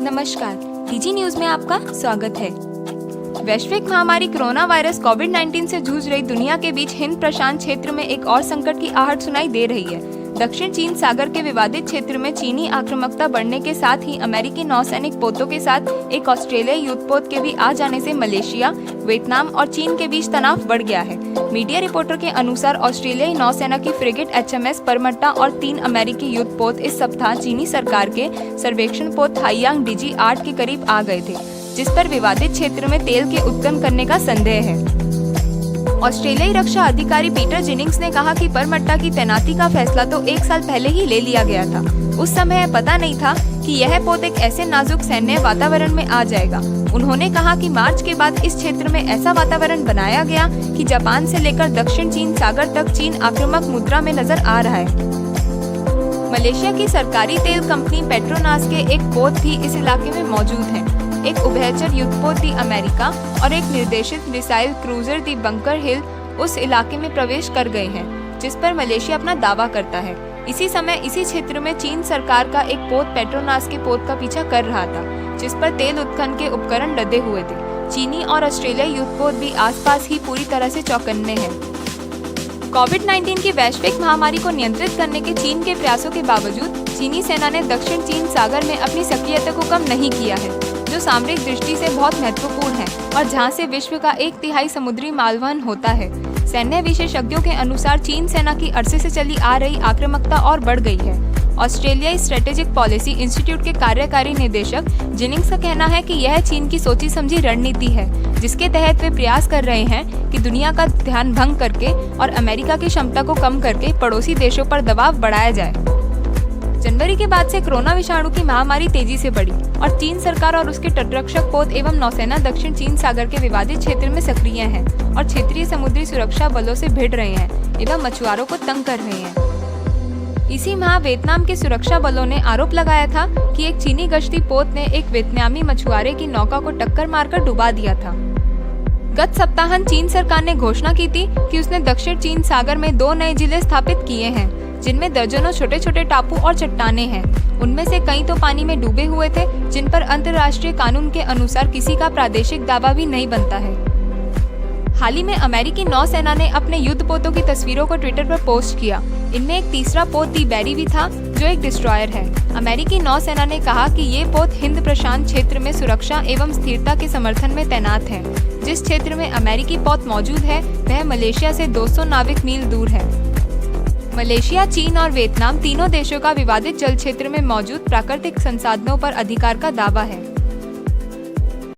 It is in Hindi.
नमस्कार, डीजी न्यूज में आपका स्वागत है। वैश्विक महामारी कोरोना वायरस कोविड-19 से जूझ रही दुनिया के बीच हिंद प्रशांत क्षेत्र में एक और संकट की आहट सुनाई दे रही है। दक्षिण चीन सागर के विवादित क्षेत्र में चीनी आक्रामकता बढ़ने के साथ ही अमेरिकी नौसैनिक पोतों के साथ एक ऑस्ट्रेलियाई युद्धपोत के भी आ जाने से मलेशिया, वियतनाम और चीन के बीच तनाव बढ़ गया है। मीडिया रिपोर्टर के अनुसार ऑस्ट्रेलियाई नौसेना की फ्रिगेट HMS परमट्टा और 3 अमेरिकी युद्धपोत इस सप्ताह चीनी सरकार के सर्वेक्षण पोत हाईयांग DG-8 के करीब आ गए थे, जिस पर विवादित क्षेत्र में तेल के उत्खनन करने का संदेह है। ऑस्ट्रेलियाई रक्षा अधिकारी पीटर जेनिंग्स ने कहा कि परमट्टा की तैनाती का फैसला तो 1 साल पहले ही ले लिया गया था। उस समय पता नहीं था कि यह पोत एक ऐसे नाजुक सैन्य वातावरण में आ जाएगा। उन्होंने कहा कि मार्च के बाद इस क्षेत्र में ऐसा वातावरण बनाया गया कि जापान से लेकर दक्षिण चीन सागर तक चीन आक्रामक मुद्रा में नजर आ रहा है। मलेशिया की सरकारी तेल कंपनी पेट्रोनास के एक पोत भी इस इलाके में मौजूद है। एक उभयचर युद्धपोत दी अमेरिका और एक निर्देशित मिसाइल क्रूजर दी बंकर हिल उस इलाके में प्रवेश कर गए हैं, जिस पर मलेशिया अपना दावा करता है। इसी समय इसी क्षेत्र में चीन सरकार का एक पोत पेट्रोनास के पोत का पीछा कर रहा था, जिस पर तेल उत्खनन के उपकरण लदे हुए थे। चीनी और ऑस्ट्रेलियाई युद्धपोत भी आसपास ही पूरी तरह से चौकन्ने हैं। कोविड-19 की वैश्विक महामारी को नियंत्रित करने के चीन के प्रयासों के बावजूद चीनी सेना ने दक्षिण चीन सागर में अपनी सक्रियता को कम नहीं किया है, जो सामरिक दृष्टि से बहुत महत्वपूर्ण है और जहां से विश्व का 1/3 समुद्री मालवहन होता है। सैन्य विशेषज्ञों के अनुसार चीन सेना की अरसे से चली आ रही आक्रामकता और बढ़ गई है। ऑस्ट्रेलियाई स्ट्रेटेजिक पॉलिसी इंस्टीट्यूट के कार्यकारी निदेशक जेनिंग्स का कहना है कि यह चीन की सोची समझी रणनीति है, जिसके तहत वे प्रयास कर रहे हैं कि दुनिया का ध्यान भंग करके और अमेरिका की क्षमता को कम करके पड़ोसी देशों पर दबाव बढ़ाया जाए। जनवरी के बाद से कोरोना विषाणु की महामारी तेजी से बढ़ी और चीन सरकार और उसके तटरक्षक पोत एवं नौसेना दक्षिण चीन सागर के विवादित क्षेत्र में सक्रिय हैं और क्षेत्रीय समुद्री सुरक्षा बलों से भिड़ रहे हैं एवं मछुआरों को तंग कर रहे हैं। इसी माह वियतनाम के सुरक्षा बलों ने आरोप लगाया था कि एक चीनी गश्ती पोत ने एक वियतनामी मछुआरे की नौका को टक्कर मारकर डुबा दिया था। गत सप्ताह चीन सरकार ने घोषणा की थी कि उसने दक्षिण चीन सागर में 2 नए जिले स्थापित किए हैं, जिनमें दर्जनों छोटे छोटे टापू और चट्टानें हैं। उनमें से कई तो पानी में डूबे हुए थे, जिन पर अंतर्राष्ट्रीय कानून के अनुसार किसी का प्रादेशिक दावा भी नहीं बनता है। हाल ही में अमेरिकी नौसेना ने अपने युद्धपोतों की तस्वीरों को ट्विटर पर पोस्ट किया। इनमें एक तीसरा पोत दी बैरी भी था, जो एक डिस्ट्रॉयर है। अमेरिकी नौसेना ने कहा कि ये पोत हिंद प्रशांत क्षेत्र में सुरक्षा एवं स्थिरता के समर्थन में तैनात है। जिस क्षेत्र में अमेरिकी पोत मौजूद है वह मलेशिया से 200 नाविक मील दूर है। मलेशिया, चीन और वियतनाम तीनों देशों का विवादित जल क्षेत्र में मौजूद प्राकृतिक संसाधनों पर अधिकार का दावा है।